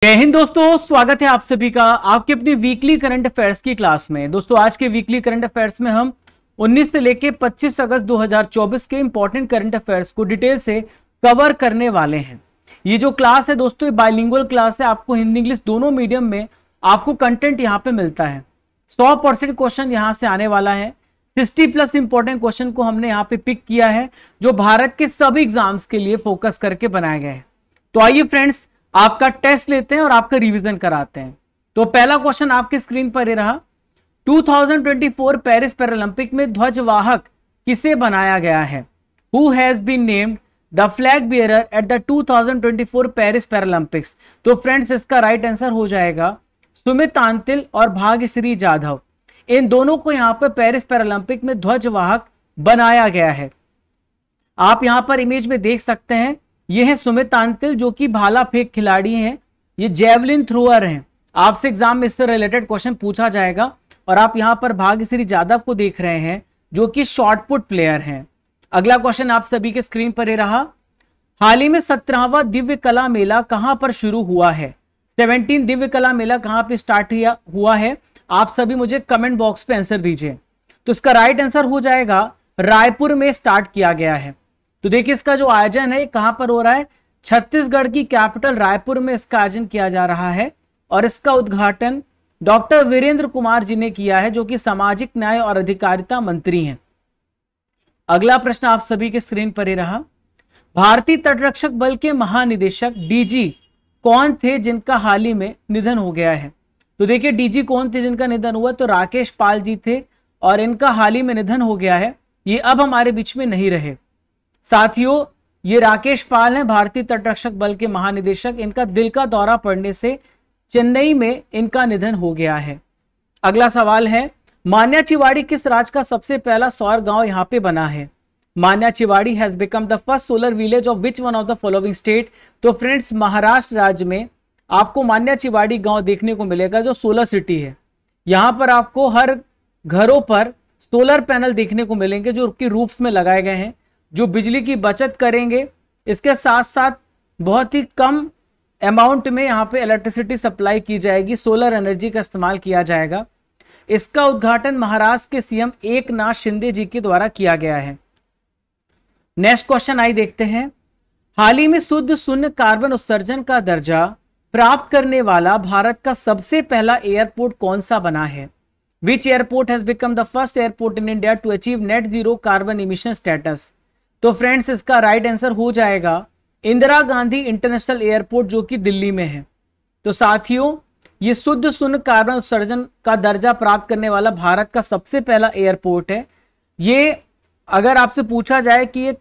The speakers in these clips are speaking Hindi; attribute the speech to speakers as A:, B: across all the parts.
A: जय हिंद दोस्तों, स्वागत है आप सभी का आपके अपनी वीकली करंट अफेयर्स की क्लास में। दोस्तों आज के वीकली करंट अफेयर्स में हम 19 से लेके 25 अगस्त 2024 के इंपॉर्टेंट करंट अफेयर्स को डिटेल से कवर करने वाले हैं। ये जो क्लास है दोस्तों, ये बाइलिंगुअल क्लास है। आपको हिंदी इंग्लिश दोनों मीडियम में आपको कंटेंट यहाँ पे मिलता है। 100% क्वेश्चन यहाँ से आने वाला है। 60+ इंपॉर्टेंट क्वेश्चन को हमने यहाँ पे पिक किया है, जो भारत के सभी एग्जाम्स के लिए फोकस करके बनाए गए हैं। तो आइए फ्रेंड्स, आपका टेस्ट लेते हैं और आपका रिवीजन कराते हैं। तो पहला क्वेश्चन आपके स्क्रीन पर ये रहा। 2024 पेरिस पैरालंपिक में ध्वजवाहक किसे बनाया गया है? Who has been named the flag bearer at the 2024 Paris Paralympics? तो फ्रेंड्स इसका राइट आंसर हो जाएगा सुमित आंतिल और भाग्यश्री जाधव। इन दोनों को यहां पर पेरिस पैरालंपिक में ध्वजवाहक बनाया गया है। आप यहां पर इमेज में देख सकते हैं, ये है सुमित आंतिल जो कि भाला फेंक खिलाड़ी हैं, ये जेवलिन थ्रोअर हैं। आपसे एग्जाम में इससे रिलेटेड क्वेश्चन पूछा जाएगा। और आप यहां पर भाग्यश्री जाधव को देख रहे हैं जो कि शॉर्ट पुट प्लेयर हैं। अगला क्वेश्चन आप सभी के स्क्रीन पर ये रहा। हाल ही में 17वां दिव्य कला मेला कहां पर शुरू हुआ है? 17 दिव्य कला मेला कहां पर स्टार्ट हुआ है? आप सभी मुझे कमेंट बॉक्स पे आंसर दीजिए। तो इसका राइट आंसर हो जाएगा रायपुर में स्टार्ट किया गया है। तो देखिए इसका जो आयोजन है कहां पर हो रहा है? छत्तीसगढ़ की कैपिटल रायपुर में इसका आयोजन किया जा रहा है। और इसका उद्घाटन डॉक्टर वीरेंद्र कुमार जी ने किया है, जो कि सामाजिक न्याय और अधिकारिता मंत्री हैं। अगला प्रश्न आप सभी के स्क्रीन पर ही रहा। भारतीय तटरक्षक बल के महानिदेशक डीजी कौन थे जिनका हाल ही में निधन हो गया है? तो देखिए डीजी कौन थे जिनका निधन हुआ? तो राकेश पाल जी थे और इनका हाल ही में निधन हो गया है। ये अब हमारे बीच में नहीं रहे। साथियों, ये राकेश पाल हैं, भारतीय तटरक्षक बल के महानिदेशक। इनका दिल का दौरा पड़ने से चेन्नई में इनका निधन हो गया है। अगला सवाल है, मान्याचिवाड़ी किस राज्य का सबसे पहला सौर गांव यहां पे बना है? Manyachiwadi has become the first solar village of which one of the following state? तो फ्रेंड्स महाराष्ट्र राज्य में आपको मान्याचिवाड़ी गांव देखने को मिलेगा, जो सोलर सिटी है। यहां पर आपको हर घरों पर सोलर पैनल देखने को मिलेंगे, जो उनकी रूफ्स में लगाए गए हैं, जो बिजली की बचत करेंगे। इसके साथ साथ बहुत ही कम अमाउंट में यहाँ पे इलेक्ट्रिसिटी सप्लाई की जाएगी, सोलर एनर्जी का इस्तेमाल किया जाएगा। इसका उद्घाटन महाराष्ट्र के सीएम एकनाथ शिंदे जी के द्वारा किया गया है। नेक्स्ट क्वेश्चन आई देखते हैं। हाल ही में शुद्ध शून्य कार्बन उत्सर्जन का दर्जा प्राप्त करने वाला भारत का सबसे पहला एयरपोर्ट कौन सा बना है? Which airport has become the first airport in India to achieve net zero carbon emission status? तो फ्रेंड्स इसका राइट आंसर हो जाएगा इंदिरा गांधी इंटरनेशनल एयरपोर्ट, जो कि दिल्ली में है। तो साथियों, ये शुद्ध शून्य कार्बन उत्सर्जन का दर्जा प्राप्त करने वाला भारत का सबसे पहला एयरपोर्ट है। ये अगर आपसे पूछा जाए कि ये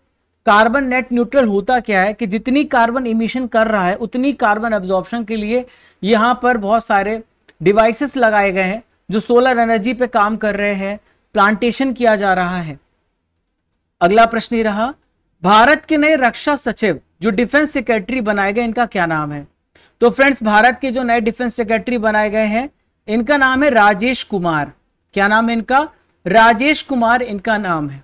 A: कार्बन नेट न्यूट्रल होता क्या है, कि जितनी कार्बन इमिशन कर रहा है उतनी कार्बन एब्जॉर्प्शन के लिए यहाँ पर बहुत सारे डिवाइसेस लगाए गए हैं, जो सोलर एनर्जी पे काम कर रहे हैं, प्लांटेशन किया जा रहा है। अगला प्रश्न ही रहा। भारत के नए रक्षा सचिव जो डिफेंस सेक्रेटरी बनाए गए, इनका क्या नाम है? तो फ्रेंड्स भारत के जो नए डिफेंस सेक्रेटरी बनाए गए हैं, इनका नाम है राजेश कुमार। क्या नाम है इनका? राजेश कुमार इनका नाम है।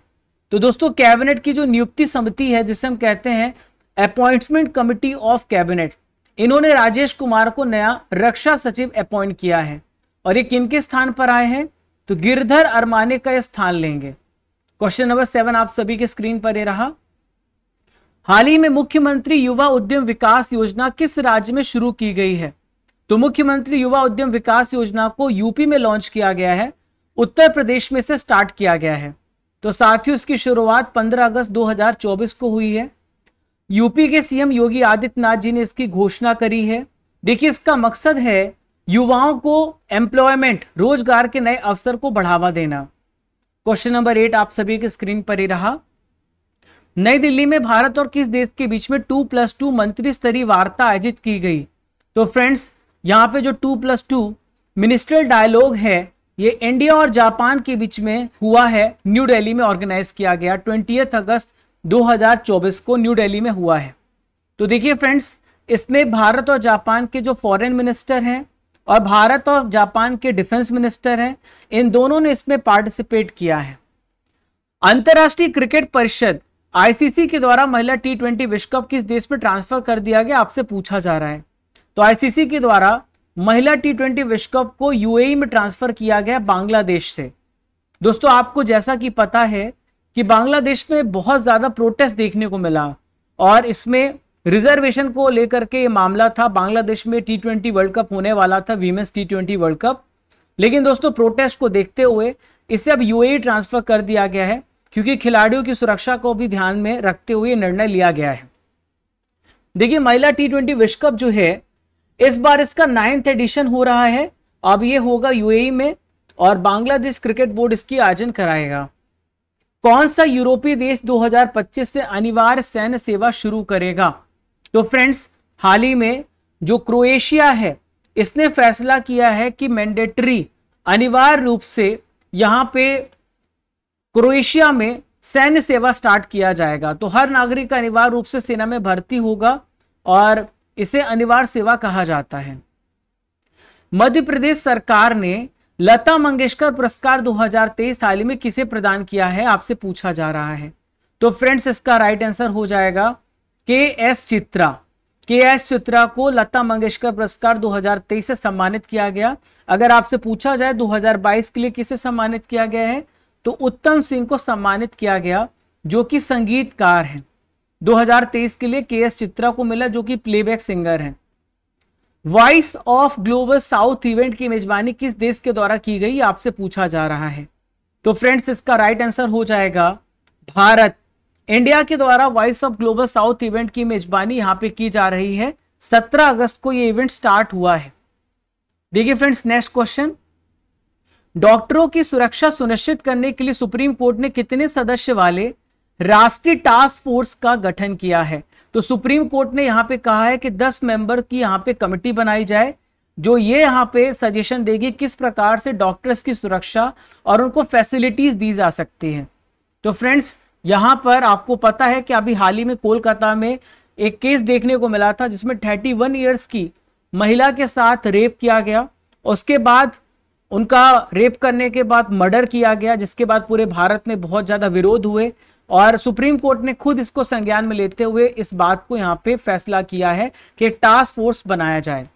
A: तो दोस्तों कैबिनेट की जो नियुक्ति समिति है, जिसे हम कहते हैं अपॉइंटमेंट कमिटी ऑफ कैबिनेट, इन्होंने राजेश कुमार को नया रक्षा सचिव अपॉइंट किया है। और ये किनके स्थान पर आए हैं? तो गिरधर अरमाने का स्थान लेंगे। क्वेश्चन नंबर 7 आप सभी के स्क्रीन पर ये रहा। हाल ही में मुख्यमंत्री युवा उद्यम विकास योजना किस राज्य में शुरू की गई है? तो मुख्यमंत्री युवा उद्यम विकास योजना को यूपी में लॉन्च किया गया है, उत्तर प्रदेश में से स्टार्ट किया गया है। तो साथियों इसकी शुरुआत 15 अगस्त 2024 को हुई है। यूपी के सीएम योगी आदित्यनाथ जी ने इसकी घोषणा करी है। देखिए इसका मकसद है युवाओं को एम्प्लॉयमेंट, रोजगार के नए अवसर को बढ़ावा देना। क्वेश्चन नंबर 8 आप सभी के स्क्रीन पर ही रहा। नई दिल्ली में भारत और किस देश के बीच में 2+2 मंत्री स्तरीय वार्ता आयोजित की गई? तो फ्रेंड्स यहाँ पे जो 2+2 मिनिस्ट्रियल डायलॉग है, ये इंडिया और जापान के बीच में हुआ है, न्यू दिल्ली में ऑर्गेनाइज किया गया। 20 अगस्त 2024 को न्यू दिल्ली में हुआ है। तो देखिए फ्रेंड्स, इसमें भारत और जापान के जो फॉरेन मिनिस्टर हैं और भारत और जापान के डिफेंस मिनिस्टर हैं, इन दोनों ने इसमें पार्टिसिपेट किया है। अंतरराष्ट्रीय क्रिकेट परिषद आईसीसी के द्वारा महिला T20 विश्व कप किस देश में ट्रांसफर कर दिया गया, आपसे पूछा जा रहा है। तो आईसीसी के द्वारा महिला टी20 विश्व कप को यूएई में ट्रांसफर किया गया बांग्लादेश से। दोस्तों आपको जैसा कि पता है कि बांग्लादेश में बहुत ज्यादा प्रोटेस्ट देखने को मिला और इसमें रिजर्वेशन को लेकर के ये मामला था। बांग्लादेश में टी20 वर्ल्ड कप होने वाला था, वीमेंस टी20 वर्ल्ड कप, लेकिन दोस्तों प्रोटेस्ट को देखते हुए इसे अब यूएई ट्रांसफर कर दिया गया है, क्योंकि खिलाड़ियों की सुरक्षा को भी ध्यान में रखते हुए निर्णय लिया गया है। देखिए महिला टी20 विश्व कप जो है इस बार इसका 9th एडिशन हो रहा है। अब ये होगा यूएई में और बांग्लादेश क्रिकेट बोर्ड इसकी आयोजन कराएगा। कौन सा यूरोपीय देश 2025 से अनिवार्य सैन्य सेवा शुरू करेगा? तो फ्रेंड्स हाल ही में जो क्रोएशिया है इसने फैसला किया है कि मैंडेटरी अनिवार्य रूप से यहां पे क्रोएशिया में सैन्य सेवा स्टार्ट किया जाएगा। तो हर नागरिक अनिवार्य रूप से सेना में भर्ती होगा और इसे अनिवार्य सेवा कहा जाता है। मध्य प्रदेश सरकार ने लता मंगेशकर पुरस्कार 2023 हाल ही में किसे प्रदान किया है, आपसे पूछा जा रहा है। तो फ्रेंड्स इसका राइट आंसर हो जाएगा के.एस. चित्रा। के.एस. चित्रा को लता मंगेशकर पुरस्कार 2023 से सम्मानित किया गया। अगर आपसे पूछा जाए 2022 के लिए किसे सम्मानित किया गया है, तो उत्तम सिंह को सम्मानित किया गया जो कि संगीतकार हैं। 2023 के लिए के.एस. चित्रा को मिला जो कि प्लेबैक सिंगर हैं। Voice of global south event की मेजबानी किस देश के द्वारा की गई, आपसे पूछा जा रहा है। तो फ्रेंड्स इसका राइट आंसर हो जाएगा भारत। इंडिया के द्वारा voice of global south event की मेजबानी यहां पे की जा रही है। 17 अगस्त को ये इवेंट स्टार्ट हुआ है। देखिए फ्रेंड्स नेक्स्ट क्वेश्चन, डॉक्टरों की सुरक्षा सुनिश्चित करने के लिए सुप्रीम कोर्ट ने कितने सदस्य वाले राष्ट्रीय टास्क फोर्स का गठन किया है? तो सुप्रीम कोर्ट ने यहां पे कहा है कि 10 मेंबर की यहां पे कमेटी बनाई जाए जो ये यहां पे सजेशन देगी किस प्रकार से डॉक्टर्स की सुरक्षा और उनको फैसिलिटीज दी जा सकती हैं। तो फ्रेंड्स यहां पर आपको पता है कि अभी हाल ही में कोलकाता में एक केस देखने को मिला था जिसमें 31 ईयर्स की महिला के साथ रेप किया गया। उसके बाद उनका रेप करने के बाद मर्डर किया गया, जिसके बाद पूरे भारत में बहुत ज्यादा विरोध हुए और सुप्रीम कोर्ट ने खुद इसको संज्ञान में लेते हुए इस बात को यहां पे फैसला किया है कि टास्क फोर्स बनाया जाए।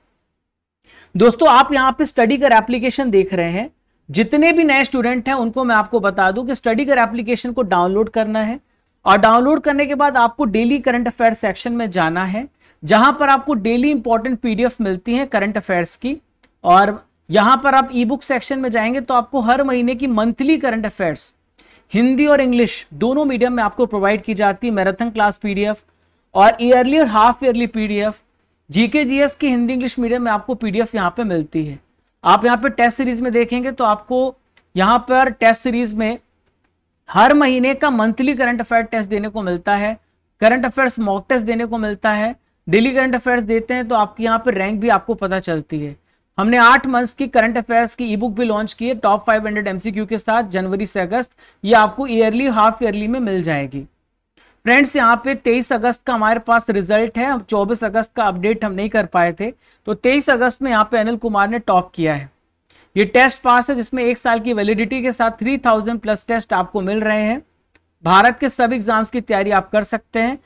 A: दोस्तों आप यहां पे स्टडी कर एप्लीकेशन देख रहे हैं। जितने भी नए स्टूडेंट हैं उनको मैं आपको बता दूं कि स्टडी कर एप्लीकेशन को डाउनलोड करना है और डाउनलोड करने के बाद आपको डेली करंट अफेयर सेक्शन में जाना है, जहां पर आपको डेली इंपॉर्टेंट पीडीएफ्स मिलती हैं करंट अफेयर्स की। और यहां पर आप ई बुक सेक्शन में जाएंगे तो आपको हर महीने की मंथली करंट अफेयर्स हिंदी और इंग्लिश दोनों मीडियम में आपको प्रोवाइड की जाती है। मैराथन क्लास पीडीएफ और ईयरली और half yearly PDF, GK GS की हिंदी इंग्लिश मीडियम में आपको पीडीएफ यहाँ पे मिलती है। आप यहाँ पे टेस्ट सीरीज में देखेंगे तो आपको यहाँ पर टेस्ट सीरीज में हर महीने का मंथली करंट अफेयर टेस्ट देने को मिलता है, करंट अफेयर्स मॉक टेस्ट देने को मिलता है, डेली करंट अफेयर्स देते हैं तो आपकी यहाँ पे रैंक भी आपको पता चलती है। हमने 8 मंथ्स की करंट अफेयर्स की ई बुक भी लॉन्च की है टॉप 500 एमसीक्यू के साथ जनवरी से अगस्त। ये आपको ईयरली हाफ ईयरली में मिल जाएगी। फ्रेंड्स यहाँ पे 23 अगस्त का हमारे पास रिजल्ट है। 24 अगस्त का अपडेट हम नहीं कर पाए थे, तो 23 अगस्त में यहाँ पे अनिल कुमार ने टॉप किया है। ये टेस्ट पास है जिसमें 1 साल की वैलिडिटी के साथ 3000 प्लस टेस्ट आपको मिल रहे हैं। भारत के सभी एग्जाम्स की तैयारी आप कर सकते हैं।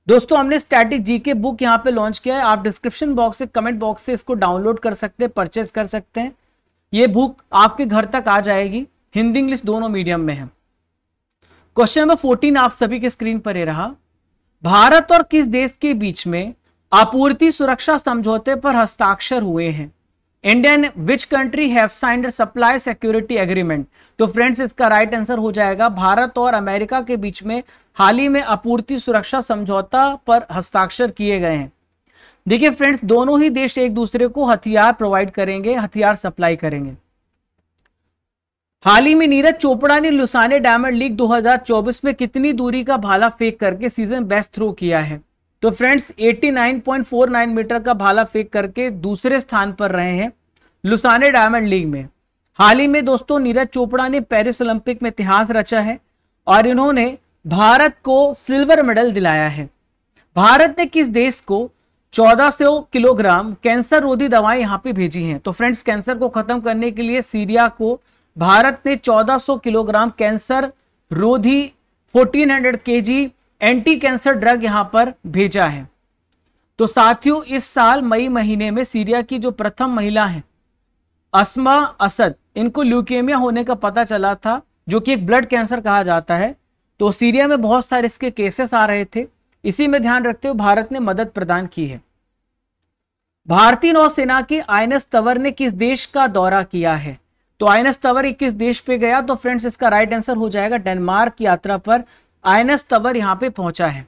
A: दोस्तों हमने स्टैटिक जीके बुक यहाँ पे लॉन्च किया है। आप डिस्क्रिप्शन बॉक्स से, कमेंट बॉक्स से इसको डाउनलोड कर सकते हैं, परचेज कर सकते हैं। ये बुक आपके घर तक आ जाएगी, हिंदी इंग्लिश दोनों मीडियम में है। क्वेश्चन नंबर 14 आप सभी के स्क्रीन पर ये रहा। भारत और किस देश के बीच में आपूर्ति सुरक्षा समझौते पर हस्ताक्षर हुए हैं? Indian which country have signed supply security agreement? तो फ्रेंड्स इसका राइट आंसर हो जाएगा भारत और अमेरिका के बीच में हाल ही में आपूर्ति सुरक्षा समझौता पर हस्ताक्षर किए गए हैं। देखिए फ्रेंड्स दोनों ही देश एक दूसरे को हथियार प्रोवाइड करेंगे, हथियार सप्लाई करेंगे। हाल ही में नीरज चोपड़ा ने लुसाने डायमंड लीग 2024 में कितनी दूरी का भाला फेंक करके सीजन बेस्ट थ्रो किया है? तो फ्रेंड्स 89.49 मीटर का भाला फेंक करके दूसरे स्थान पर रहे हैं लुसाने डायमंड लीग में। हाल ही में दोस्तों नीरज चोपड़ा ने पेरिस ओलंपिक में इतिहास रचा है और इन्होंने भारत को सिल्वर मेडल दिलाया है। भारत ने किस देश को 1400 किलोग्राम कैंसर रोधी दवाएं यहां पे भेजी हैं? तो फ्रेंड्स कैंसर को खत्म करने के लिए सीरिया को भारत ने 1400 किलोग्राम कैंसर रोधी 1400 केजी एंटी कैंसर ड्रग यहां पर भेजा है। तो साथियों इस साल मई महीने में सीरिया की जो प्रथम महिला है अस्मा असद, इनको ल्यूकेमिया होने का पता चला था, जो कि एक ब्लड कैंसर कहा जाता है। तो सीरिया में बहुत सारे इसके केसेस आ रहे थे, इसी में ध्यान रखते हुए भारत ने मदद प्रदान की है। भारतीय नौसेना के आईएनएस तंवर ने किस देश का दौरा किया है? तो आईएनएस तंवर किस देश पे गया? तो फ्रेंड्स इसका राइट आंसर हो जाएगा डेनमार्क की यात्रा पर आईएनएस तंवर यहां पे पहुंचा है।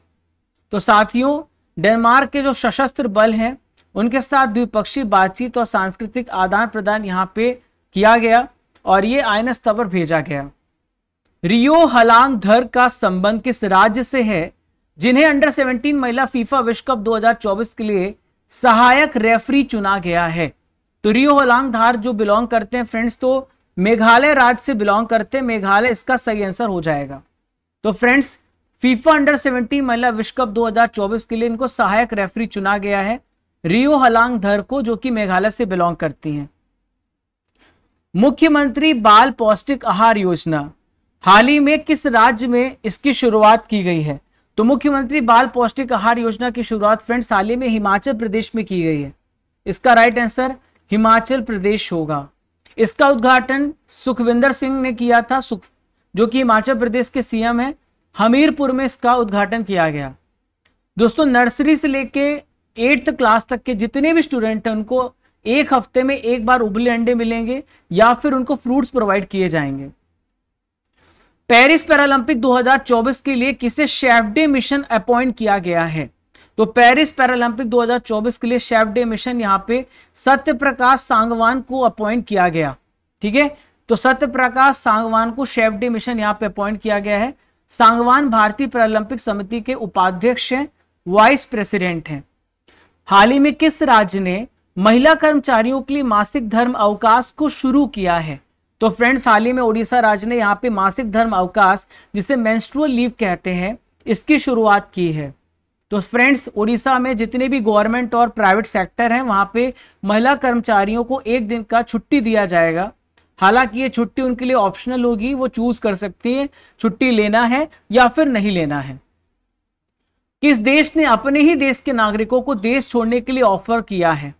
A: तो साथियों डेनमार्क के जो सशस्त्र बल हैं उनके साथ द्विपक्षीय बातचीत और सांस्कृतिक आदान प्रदान यहां पे किया गया और ये आईएनएस तंवर भेजा गया। रियो हलांगधर का संबंध किस राज्य से है जिन्हें अंडर 17 महिला फीफा विश्व कप 2024 के लिए सहायक रेफरी चुना गया है? तो रियो हलांगधार जो बिलोंग करते हैं फ्रेंड्स, तो मेघालय राज्य से बिलोंग करते हैं, मेघालय इसका सही आंसर हो जाएगा। तो फ्रेंड्स फीफा अंडर 17 महिला विश्व कप 2024 के लिए इनको सहायक रेफरी चुना गया है, रियो हलांगधर को, जो कि मेघालय से बिलोंग करती हैं। मुख्यमंत्री बाल पौष्टिक आहार योजना हाल ही में किस राज्य में इसकी शुरुआत की गई है? तो मुख्यमंत्री बाल पौष्टिक आहार योजना की शुरुआत फ्रेंड्स हाल ही में हिमाचल प्रदेश में की गई है। इसका राइट आंसर हिमाचल प्रदेश होगा। इसका उद्घाटन सुखविंदर सिंह ने किया था, जो कि हिमाचल प्रदेश के सीएम है। हमीरपुर में इसका उद्घाटन किया गया। दोस्तों नर्सरी से लेके 8th क्लास तक के जितने भी स्टूडेंट हैं उनको एक हफ्ते में एक बार उबले अंडे मिलेंगे या फिर उनको फ्रूट्स प्रोवाइड किए जाएंगे। पेरिस पैरालंपिक 2024 के लिए किसे शेफ डे मिशन अपॉइंट किया गया है? तो पेरिस पैरालंपिक 2024 के लिए शेफ डे मिशन यहाँ पे सत्य प्रकाश सांगवान को अपॉइंट किया गया। ठीक है, तो सत्य प्रकाश सांगवान को शेफ डे मिशन यहाँ पे अपॉइंट किया गया है। सांगवान भारतीय पैरालंपिक समिति के उपाध्यक्ष हैं, वाइस प्रेसिडेंट हैं। हाल ही में किस राज्य ने महिला कर्मचारियों के लिए मासिक धर्म अवकाश को शुरू किया है? तो फ्रेंड्स हाल ही में ओडिशा राज्य ने यहाँ पे मासिक धर्म अवकाश, जिसे मेंस्ट्रुअल लीव कहते हैं, इसकी शुरुआत की है। तो फ्रेंड्स ओडिशा में जितने भी गवर्नमेंट और प्राइवेट सेक्टर हैं वहां पे महिला कर्मचारियों को एक दिन का छुट्टी दिया जाएगा। हालांकि ये छुट्टी उनके लिए ऑप्शनल होगी, वो चूज कर सकती है छुट्टी लेना है या फिर नहीं लेना है। किस देश ने अपने ही देश के नागरिकों को देश छोड़ने के लिए ऑफर किया है?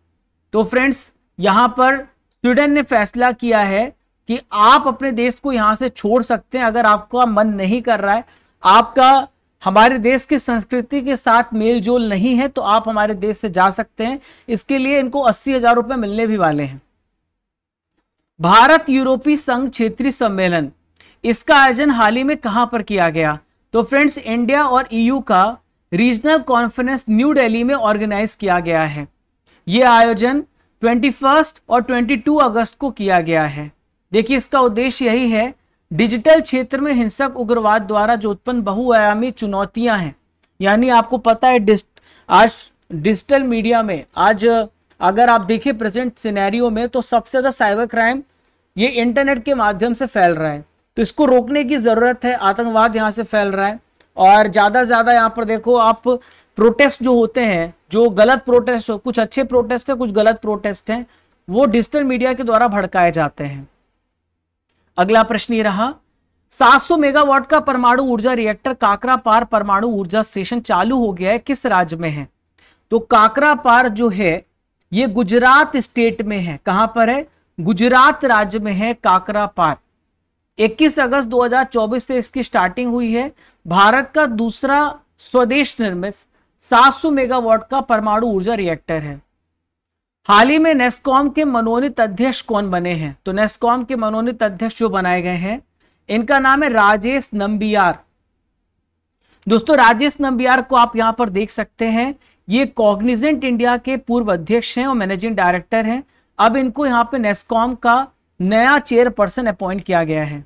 A: तो फ्रेंड्स यहां पर स्वीडन ने फैसला किया है कि आप अपने देश को यहां से छोड़ सकते हैं अगर आपका मन नहीं कर रहा है, आपका हमारे देश की संस्कृति के साथ मेल जोल नहीं है, तो आप हमारे देश से जा सकते हैं। इसके लिए इनको 80,000 रुपए मिलने भी वाले हैं। भारत यूरोपीय संघ क्षेत्रीय सम्मेलन, इसका आयोजन हाल ही में कहां पर किया गया? तो फ्रेंड्स इंडिया और ईयू का रीजनल कॉन्फ्रेंस न्यू दिल्ली में ऑर्गेनाइज किया गया है। यह आयोजन 21 और 22 अगस्त को किया गया है। देखिए इसका उद्देश्य यही है, डिजिटल क्षेत्र में हिंसक उग्रवाद द्वारा जो उत्पन्न बहुआयामी चुनौतियां हैं, यानी आपको पता है आज डिजिटल मीडिया में आज अगर आप देखें प्रेजेंट सिनेरियो में तो सबसे ज्यादा साइबर क्राइम ये इंटरनेट के माध्यम से फैल रहा है। तो इसको रोकने की जरूरत है। आतंकवाद यहाँ से फैल रहा है और ज्यादा से ज्यादा यहाँ पर देखो आप प्रोटेस्ट जो होते हैं, जो गलत प्रोटेस्ट, कुछ अच्छे प्रोटेस्ट है कुछ गलत प्रोटेस्ट हैं, वो डिजिटल मीडिया के द्वारा भड़काए जाते हैं। अगला प्रश्न ये रहा, 700 मेगावाट का परमाणु ऊर्जा रिएक्टर काकरापार परमाणु ऊर्जा स्टेशन चालू हो गया है, किस राज्य में है? तो काकरापार जो है ये गुजरात स्टेट में है। कहां पर है? गुजरात राज्य में है काकरापार। 21 अगस्त 2024 से इसकी स्टार्टिंग हुई है। भारत का दूसरा स्वदेश निर्मित 700 मेगावाट का परमाणु ऊर्जा रिएक्टर है। हाल ही में नेस्कॉम के मनोनीत अध्यक्ष कौन बने हैं? तो नेस्कॉम के मनोनीत अध्यक्ष जो बनाए गए हैं इनका नाम है राजेश नंबियार। दोस्तों राजेश नंबियार को आप यहां पर देख सकते हैं, ये कॉग्निजेंट इंडिया के पूर्व अध्यक्ष हैं और मैनेजिंग डायरेक्टर हैं। अब इनको यहां पे नेस्कॉम का नया चेयरपर्सन अपॉइंट किया गया है।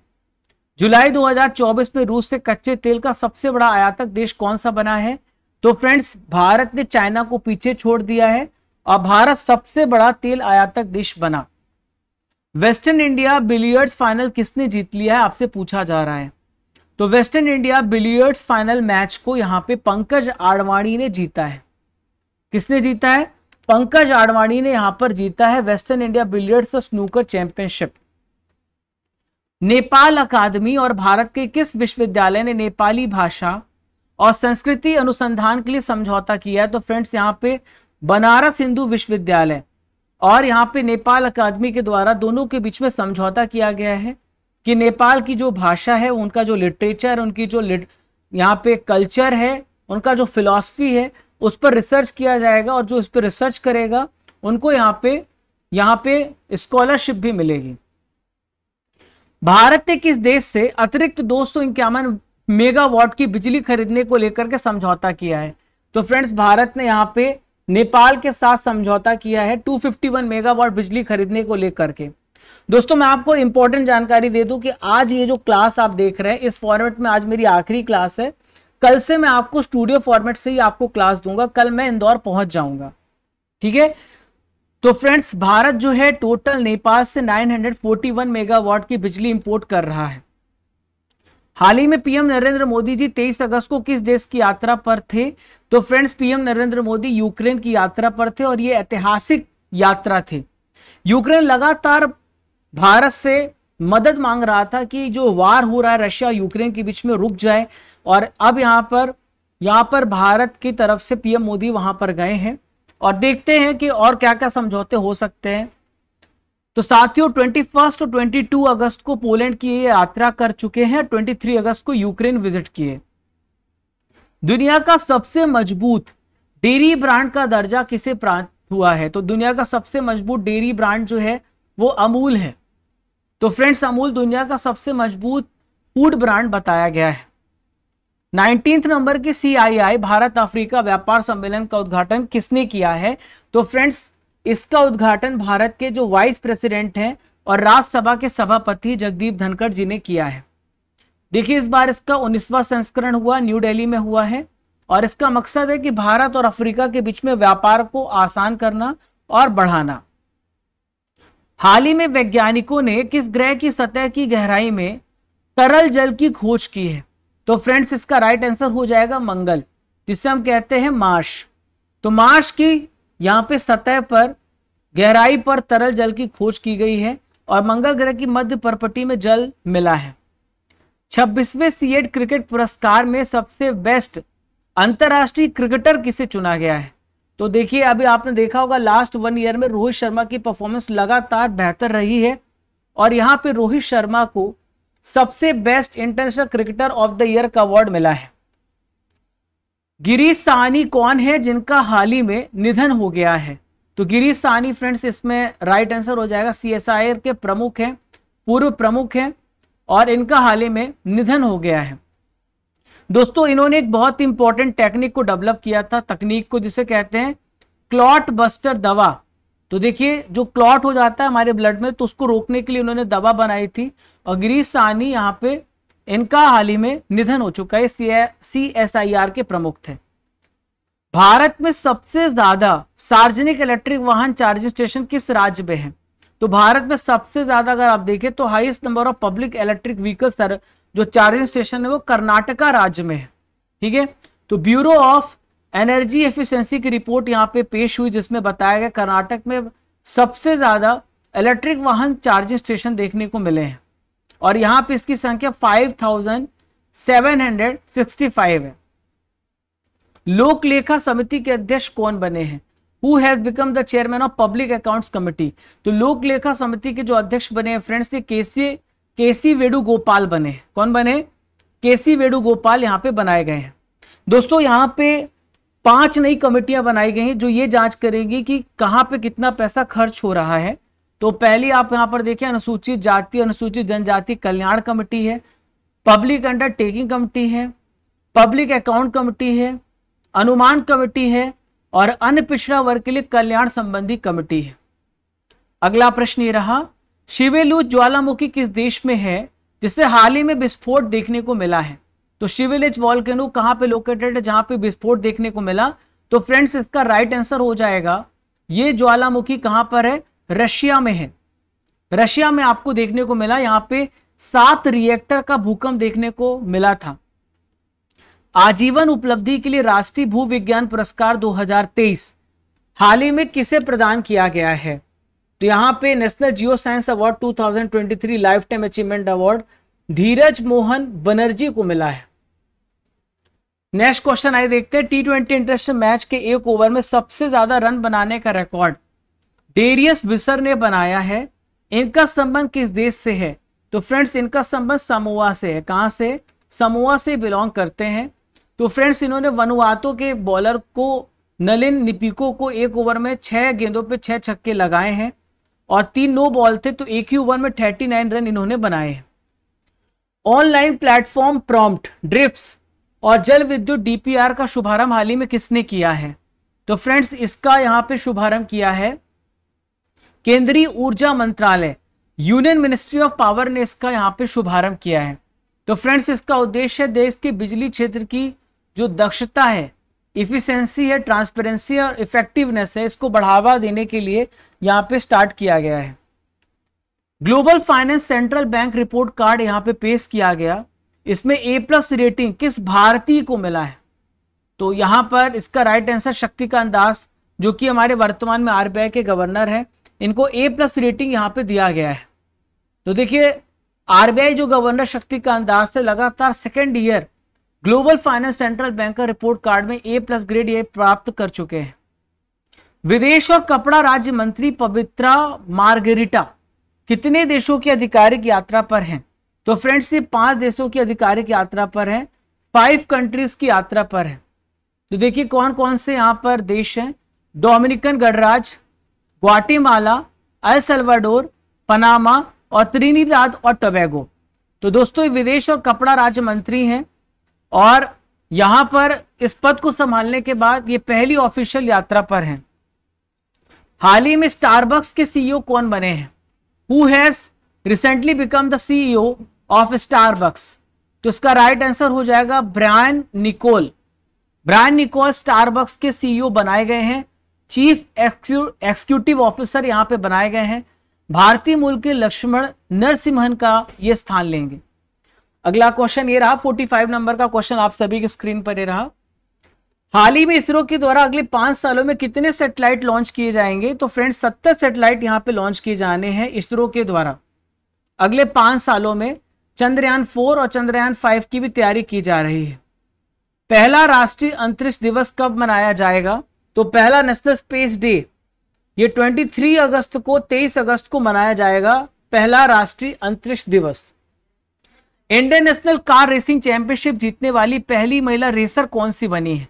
A: जुलाई 2024 में रूस से कच्चे तेल का सबसे बड़ा आयातक देश कौन सा बना है? तो फ्रेंड्स भारत ने चाइना को पीछे छोड़ दिया है और भारत सबसे बड़ा तेल आयातक देश बना। वेस्टर्न इंडिया बिलियर्ड्स फाइनल किसने जीत लिया है, आपसे पूछा जा रहा है। तो western India billiards final match को यहां पे पंकज आडवाणी ने जीता है। किसने जीता है? पंकज आडवाणी ने यहां पर जीता है western India billiards snooker championship. Nepal अकादमी और भारत के किस विश्वविद्यालय ने नेपाली भाषा और संस्कृति अनुसंधान के लिए समझौता किया है। तो फ्रेंड्स यहाँ पे बनारस हिंदू विश्वविद्यालय और यहाँ पे नेपाल अकादमी के द्वारा दोनों के बीच में समझौता किया गया है कि नेपाल की जो भाषा है, उनका जो लिटरेचर, उनकी जो यहाँ पे कल्चर है, उनका जो फिलॉसफी है, उस पर रिसर्च किया जाएगा और जो इस पर रिसर्च करेगा उनको यहाँ पे स्कॉलरशिप भी मिलेगी। भारत ने किस देश से अतिरिक्त 251 मेगावाट की बिजली खरीदने को लेकर के समझौता किया है? तो फ्रेंड्स भारत ने यहाँ पे नेपाल के साथ समझौता किया है 251 मेगावाट बिजली खरीदने को लेकर के। दोस्तों मैं आपको इंपॉर्टेंट जानकारी दे दूं कि आज ये जो क्लास आप देख रहे हैं इस फॉर्मेट में आज मेरी आखिरी क्लास है। कल से मैं आपको स्टूडियो फॉर्मेट से ही आपको क्लास दूंगा। कल मैं इंदौर पहुंच जाऊंगा, ठीक है। तो फ्रेंड्स भारत जो है टोटल नेपाल से 941 मेगावाट की बिजली इंपोर्ट कर रहा है। हाल ही में पीएम नरेंद्र मोदी जी 23 अगस्त को किस देश की यात्रा पर थे? तो friends PM Narendra Modi Ukraine की यात्रा पर थे और ये ऐतिहासिक यात्रा थी। यूक्रेन लगातार भारत से मदद मांग रहा था कि जो वार हो रहा है रशिया यूक्रेन के बीच में रुक जाए, और अब यहाँ पर भारत की तरफ से पीएम मोदी वहां पर गए हैं और देखते हैं कि और क्या क्या समझौते हो सकते हैं। तो साथियों 21 और 22 अगस्त को पोलैंड की ये यात्रा कर चुके हैं, 23 अगस्त को यूक्रेन विजिट किए। दुनिया का सबसे मजबूत डेयरी ब्रांड का दर्जा किसे प्राप्त हुआ है? तो दुनिया का सबसे मजबूत डेयरी ब्रांड जो है वो अमूल है। तो फ्रेंड्स अमूल दुनिया का सबसे मजबूत फूड ब्रांड बताया गया है। 19 नंबर के CII भारत अफ्रीका व्यापार सम्मेलन का उद्घाटन किसने किया है? तो फ्रेंड्स इसका उद्घाटन भारत के जो वाइस प्रेसिडेंट हैं और राज्यसभा के सभापति जगदीप धनखड़ जी ने किया है। देखिए इस बार इसका 19वां संस्करण हुआ, न्यू दिल्ली में हुआ है और इसका मकसद है कि भारत और अफ्रीका के बीच में व्यापार को आसान करना और बढ़ाना। हाल ही में वैज्ञानिकों ने किस ग्रह की सतह की गहराई में तरल जल की खोज की है? तो फ्रेंड्स इसका राइट आंसर हो जाएगा मंगल, जिसे हम कहते हैं मार्स। तो मार्स की यहाँ पे सतह पर गहराई पर तरल जल की खोज की गई है और मंगल ग्रह की मध्य परपटी में जल मिला है। 26वें सीएड क्रिकेट पुरस्कार में सबसे बेस्ट अंतरराष्ट्रीय क्रिकेटर किसे चुना गया है? तो देखिए अभी आपने देखा होगा लास्ट 1 ईयर में रोहित शर्मा की परफॉर्मेंस लगातार बेहतर रही है और यहाँ पे रोहित शर्मा को सबसे best international cricketer of the year का अवार्ड मिला है। गिरीश साहनी कौन है जिनका हाल ही में निधन हो गया है? तो गिरीश साहनी फ्रेंड्स इसमें राइट आंसर हो जाएगा, CSIR के प्रमुख हैं, पूर्व प्रमुख हैं और इनका हाल ही में निधन हो गया है। दोस्तों इन्होंने एक बहुत इंपॉर्टेंट टेक्निक को डेवलप किया था, तकनीक को जिसे कहते हैं क्लॉट बस्टर दवा। तो देखिए जो क्लॉट हो जाता है हमारे ब्लड में तो उसको रोकने के लिए उन्होंने दवा बनाई थी और गिरीश साहनी यहाँ पे इनका हाल ही में निधन हो चुका है, CSIR के प्रमुख थे। भारत में सबसे ज्यादा सार्वजनिक इलेक्ट्रिक वाहन चार्जिंग स्टेशन किस राज्य में है? तो भारत में सबसे ज्यादा अगर आप देखें तो highest number of public electric vehicles जो चार्जिंग स्टेशन है वो कर्नाटका राज्य में है, ठीक है। तो ब्यूरो ऑफ एनर्जी एफिशिएंसी की रिपोर्ट यहाँ पे पेश हुई जिसमें बताया गया कर्नाटक में सबसे ज्यादा इलेक्ट्रिक वाहन चार्जिंग स्टेशन देखने को मिले हैं और यहाँ पे इसकी संख्या 5765 है। लोक लेखा समिति के अध्यक्ष कौन बने हैं? Who has become the chairman of public accounts committee? तो लोक लेखा समिति के जो अध्यक्ष बने हैं फ्रेंड्स ये केसी वेणुगोपाल बने हैं। कौन बने? केसी वेणुगोपाल यहाँ पे बनाए गए हैं। दोस्तों यहाँ पे 5 नई कमेटियां बनाई गई हैं जो ये जांच करेगी कि कहाँ पे कितना पैसा खर्च हो रहा है। तो पहली आप यहाँ पर देखें अनुसूचित जाति अनुसूचित जनजाति कल्याण कमेटी है, पब्लिक अंडरटेकिंग कमेटी है, पब्लिक अकाउंट कमेटी है, अनुमान कमेटी है और अन्य पिछड़ा वर्ग के लिए कल्याण संबंधी कमेटी है। अगला प्रश्न ये रहा, शिवेलू ज्वालामुखी किस देश में है जिसे हाल ही में विस्फोट देखने को मिला है? तो शिवेलिज वॉल्केनो कहां पे लोकेटेड है जहां पे विस्फोट देखने को मिला? तो फ्रेंड्स इसका राइट आंसर हो जाएगा ये ज्वालामुखी कहां पर है? रशिया में है। रशिया में आपको देखने को मिला, यहां पे 7 रिएक्टर का भूकंप देखने को मिला था। आजीवन उपलब्धि के लिए राष्ट्रीय भूविज्ञान पुरस्कार 2023 हाल ही में किसे प्रदान किया गया है? तो यहां पे national geo science award 2023 lifetime achievement award Dheeraj Mohan Banerjee को मिला है। नेक्स्ट क्वेश्चन आइए देखते हैं। T20 इंटरनेशनल मैच के एक ओवर में सबसे ज्यादा रन बनाने का रिकॉर्ड डेरियस विसर ने बनाया है। इनका संबंध किस देश से है? तो फ्रेंड्स इनका संबंध समोआ से है। कहां से? समोआ से बिलोंग करते हैं। तो फ्रेंड्स इन्होंने वनुआतु के बॉलर को नलिन निपिको को एक ओवर में 6 गेंदों पे 6 छक्के लगाए हैं और 3 नो बॉल थे, तो एक ही ओवर में 39 रन इन्होंने बनाए हैं। ऑनलाइन प्लेटफॉर्म प्रॉम्प्ट ड्रिप्स और जल विद्युत डीपीआर का शुभारंभ हाल ही में किसने किया है? तो फ्रेंड्स इसका यहां पे शुभारंभ किया है केंद्रीय ऊर्जा मंत्रालय, यूनियन मिनिस्ट्री ऑफ पावर ने इसका यहां पे शुभारंभ किया है। तो फ्रेंड्स इसका उद्देश्य देश के बिजली क्षेत्र की जो दक्षता है, इफिशिएंसी है, ट्रांसपेरेंसी और इफेक्टिवनेस है, इसको बढ़ावा देने के लिए यहां पे स्टार्ट किया गया है। Global finance central bank report card यहां पे पेश किया गया। इसमें A+ रेटिंग किस भारतीय को मिला है? तो यहां पर इसका राइट आंसर शक्तिकांत दास, जो कि हमारे वर्तमान में RBI के गवर्नर हैं, इनको A+ रेटिंग यहां पे दिया गया है। तो देखिए RBI जो गवर्नर शक्तिकांत दास से लगातार second year global finance central bank का रिपोर्ट कार्ड में A+ ग्रेड ये प्राप्त कर चुके हैं। विदेश और कपड़ा राज्य मंत्री पवित्रा मार्गेरिटा कितने देशों की आधिकारिक यात्रा पर हैं? तो फ्रेंड्स ये 5 देशों की आधिकारिक यात्रा पर है, 5 कंट्रीज की यात्रा पर है। तो देखिए कौन कौन से यहां पर देश हैं। डोमिनिकन गणराज्य, ग्वाटेमाला, अल सल्वाडोर, पनामा और त्रिनिदाद और टोबैगो। तो दोस्तों ये विदेश और कपड़ा राज्य मंत्री हैं और यहां पर इस पद को संभालने के बाद ये पहली ऑफिशियल यात्रा पर हैं। हाल ही में स्टारबक्स के सीईओ कौन बने हैं? Who has recently become the CEO of Starbucks? तो इसका राइट आंसर हो जाएगा Brian Niccol. Brian Niccol Starbucks के सीईओ बनाए गए हैं। चीफ एक्सिक्यूटिव ऑफिसर यहां पे बनाए गए हैं। भारतीय मूल के लक्ष्मण नरसिम्हन का ये स्थान लेंगे। अगला क्वेश्चन ये रहा, 45 नंबर का क्वेश्चन आप सभी की स्क्रीन पर ये रहा। हाल ही में इसरो के द्वारा अगले 5 सालों में कितने सैटेलाइट लॉन्च किए जाएंगे? तो फ्रेंड्स 70 सैटेलाइट यहां पे लॉन्च किए जाने हैं इसरो के द्वारा। अगले 5 सालों में चंद्रयान 4 और चंद्रयान 5 की भी तैयारी की जा रही है। पहला राष्ट्रीय अंतरिक्ष दिवस कब मनाया जाएगा? तो पहला नेशनल स्पेस डे ये 23 अगस्त को 23 अगस्त को मनाया जाएगा, पहला राष्ट्रीय अंतरिक्ष दिवस। Indian national car racing championship जीतने वाली पहली महिला रेसर कौन सी बनी है?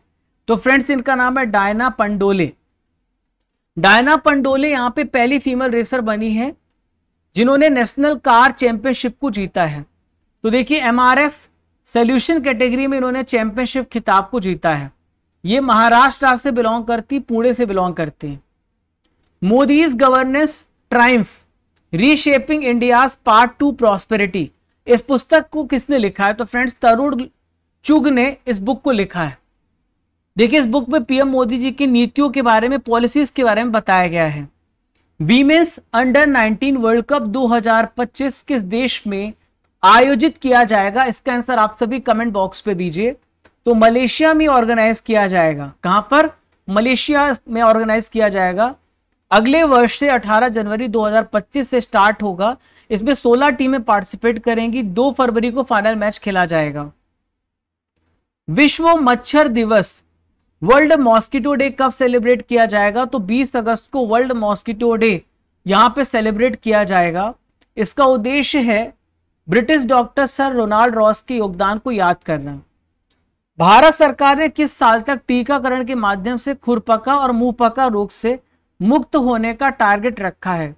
A: तो फ्रेंड्स इनका नाम है डायना पंडोले। डायना पंडोले यहां पे पहली फीमेल रेसर बनी है जिन्होंने नेशनल कार चैंपियनशिप को जीता है। तो देखिए MRF सोल्यूशन कैटेगरी में इन्होंने चैंपियनशिप खिताब को जीता है। ये महाराष्ट्र से बिलोंग करती, पुणे से बिलोंग करती है। Modi's governance Triumph reshaping India's part 2 prosperity, इस पुस्तक को किसने लिखा है? तो फ्रेंड्स तरुण चुग ने इस बुक को लिखा है। देखिए इस बुक में पीएम मोदी जी की नीतियों के बारे में, पॉलिसीज के बारे में बताया गया है। वीमेंस अंडर 19 वर्ल्ड कप 2025 किस देश में आयोजित किया जाएगा? इसका आंसर आप सभी कमेंट बॉक्स पे दीजिए। तो मलेशिया में ऑर्गेनाइज किया जाएगा। कहां पर? मलेशिया में ऑर्गेनाइज किया जाएगा। अगले वर्ष से 18 जनवरी 2025 से स्टार्ट होगा। इसमें 16 टीमें पार्टिसिपेट करेंगी। 2 फरवरी को फाइनल मैच खेला जाएगा। विश्व मच्छर दिवस, वर्ल्ड मॉस्किटो डे कब सेलिब्रेट किया जाएगा? तो 20 अगस्त को वर्ल्ड मॉस्किटो डे यहां पे सेलिब्रेट किया जाएगा। इसका उद्देश्य है British doctor sir Ronald Ross के योगदान को याद करना। भारत सरकार ने किस साल तक टीकाकरण के माध्यम से खुरपका और मुंहपका रोग से मुक्त होने का टारगेट रखा है?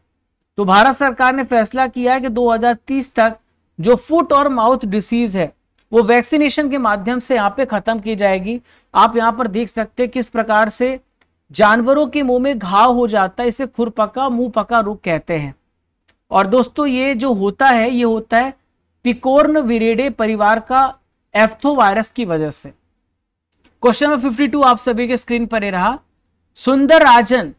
A: तो भारत सरकार ने फैसला किया है कि 2030 तक जो फुट और माउथ डिसीज है वो वैक्सीनेशन के माध्यम से यहाँ पे खत्म की जाएगी। आप यहाँ पर देख सकते हैं किस प्रकार से जानवरों के मुंह में घाव हो जाता है, इसे खुरपका मुंहपका रोग कहते हैं। और दोस्तों ये जो होता है ये होता है पिकोर्न विरिडे परिवार का एफ्थो वायरस की वजह से। क्वेश्चन नंबर 52 आप सभी के स्क्रीन पर रहा। सुंदरराजन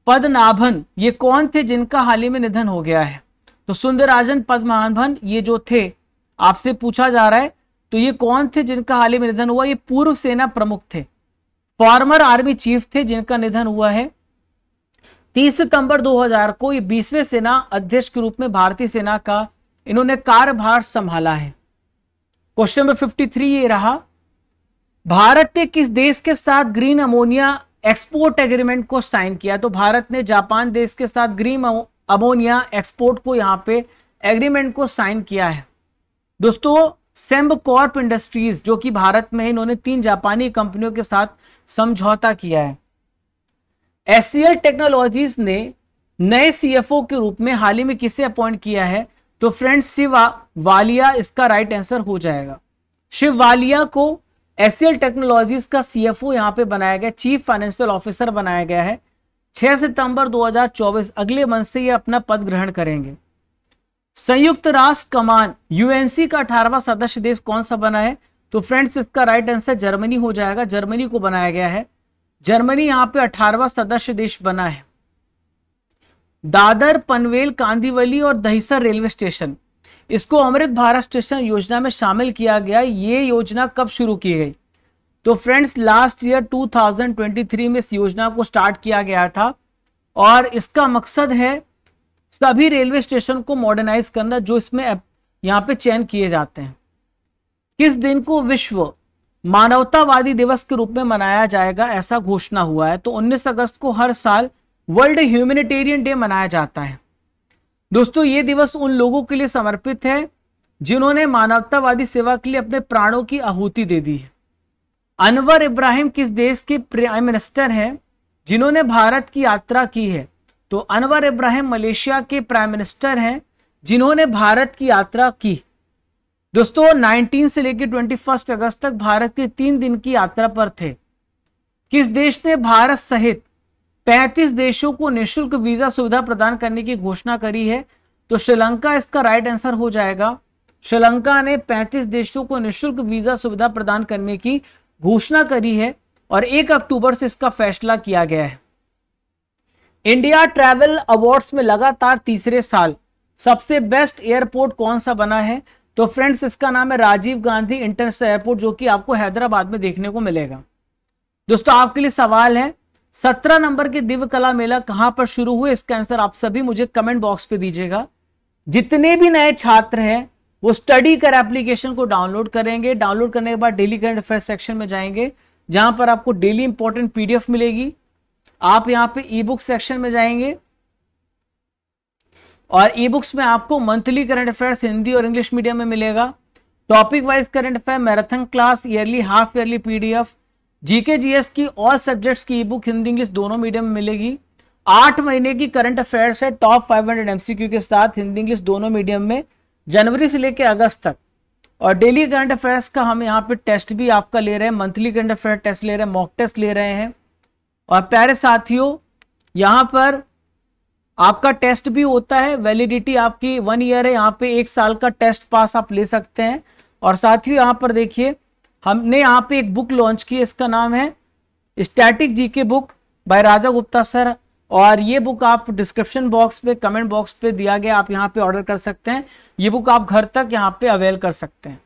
A: पद्मनाभन ये कौन थे जिनका हाल ही में निधन हो गया है? तो सुंदरराजन पद्मनाभन ये जो थे, आपसे पूछा जा रहा है तो ये कौन थे जिनका हाल ही में निधन हुआ? ये पूर्व सेना प्रमुख थे, फॉर्मर आर्मी चीफ थे जिनका निधन हुआ है। 30 सितंबर 2000 को ये 20वें सेना अध्यक्ष के रूप में भारतीय सेना का इन्होंने कार्यभार संभाला है। क्वेश्चन नंबर 53 ये रहा। भारत ने किस देश के साथ ग्रीन अमोनिया एक्सपोर्ट एग्रीमेंट को साइन किया? तो भारत ने जापान देश के साथ ग्रीन अमोनिया एक्सपोर्ट को यहां पे एग्रीमेंट को साइन किया है। दोस्तों सेम्बकॉर्प इंडस्ट्रीज जो कि भारत में है, इन्होंने 3 जापानी कंपनियों के साथ समझौता किया है। एचसीएल टेक्नोलॉजीज ने नए सीएफओ के रूप में हाल ही में किसे अपॉइंट किया है? तो फ्रेंड्स शिव वालिया इसका राइट आंसर हो जाएगा। शिव वालिया को एचसीएल टेक्नोलॉजीज का सीएफओ यहां पे बनाया गया, चीफ फाइनेंशियल ऑफिसर बनाया गया है। 6 सितंबर 2024 अगले मंथ से ये अपना पद ग्रहण करेंगे। संयुक्त राष्ट्र कमान यूएनसी का 18वां सदस्य देश कौन सा बना है? तो फ्रेंड्स इसका राइट आंसर जर्मनी हो जाएगा। जर्मनी को बनाया गया है। जर्मनी यहां पे 18वां सदस्य देश बना है। दादर, पनवेल, कांदिवली और दहिसर रेलवे स्टेशन, इसको अमृत भारत स्टेशन योजना में शामिल किया गया। ये योजना कब शुरू की गई? तो फ्रेंड्स लास्ट ईयर 2023 में इस योजना को स्टार्ट किया गया था और इसका मकसद है सभी रेलवे स्टेशन को मॉडर्नाइज करना जो इसमें यहां पे चयन किए जाते हैं। किस दिन को विश्व मानवतावादी दिवस के रूप में मनाया जाएगा, ऐसा घोषणा हुआ है? तो 19 अगस्त को हर साल वर्ल्ड ह्यूमैनिटेरियन डे मनाया जाता है। दोस्तों ये दिवस उन लोगों के लिए समर्पित है जिन्होंने मानवतावादी सेवा के लिए अपने प्राणों की आहुति दे दी है। अनवर इब्राहिम किस देश के प्राइम मिनिस्टर हैं जिन्होंने भारत की यात्रा की है? तो अनवर इब्राहिम मलेशिया के प्राइम मिनिस्टर हैं जिन्होंने भारत की यात्रा की। दोस्तों 19 से लेकर 21 अगस्त तक भारत के 3 दिन की यात्रा पर थे। किस देश ने भारत सहित 35 देशों को निःशुल्क वीजा सुविधा प्रदान करने की घोषणा करी है? तो श्रीलंका इसका राइट आंसर हो जाएगा। श्रीलंका ने 35 देशों को निःशुल्क वीजा सुविधा प्रदान करने की घोषणा करी है और 1 अक्टूबर से इसका फैसला किया गया है। इंडिया ट्रैवल अवार्ड्स में लगातार तीसरे साल सबसे बेस्ट एयरपोर्ट कौन सा बना है? तो फ्रेंड्स इसका नाम है राजीव गांधी इंटरनेशनल एयरपोर्ट, जो कि आपको हैदराबाद में देखने को मिलेगा। दोस्तों आपके लिए सवाल है, 17 नंबर के दिव्य कला मेला कहां पर शुरू हुए? इसका आंसर आप सभी मुझे कमेंट बॉक्स पे दीजिएगा। जितने भी नए छात्र हैं वो स्टडी कर एप्लीकेशन को डाउनलोड करेंगे। डाउनलोड करने के बाद डेली करंट अफेयर सेक्शन में जाएंगे जहां पर आपको डेली इंपॉर्टेंट पीडीएफ मिलेगी। आप यहां पे ई बुक सेक्शन में जाएंगे और ई बुक्स में आपको मंथली करंट अफेयर्स हिंदी और इंग्लिश मीडियम में मिलेगा। Topic wise current affair, marathon class, yearly, half yearly PDF, GK GS की ऑल सब्जेक्ट्स की ई बुक हिंदी इंग्लिश दोनों मीडियम में मिलेगी। 8 महीने की करंट अफेयर्स है टॉप 500 एमसीक्यू के साथ हिंदी इंग्लिश दोनों मीडियम में, जनवरी से लेकर अगस्त तक। और डेली करंट अफेयर्स का हम यहाँ पे टेस्ट भी आपका ले रहे हैं, मंथली करंट अफेयर टेस्ट ले रहे हैं, मॉक टेस्ट ले रहे हैं। और प्यारे साथियों यहाँ पर आपका टेस्ट भी होता है, वैलिडिटी आपकी 1 ईयर है, यहाँ पे 1 साल का टेस्ट पास आप ले सकते हैं। और साथियों यहाँ पर देखिए हमने यहाँ पे एक बुक लॉन्च की है, इसका नाम है static GK book by Raja Gupta sir. और ये बुक आप डिस्क्रिप्शन बॉक्स पे, कमेंट बॉक्स पे दिया गया, आप यहाँ पे ऑर्डर कर सकते हैं। ये बुक आप घर तक यहाँ पे अवेल कर सकते हैं।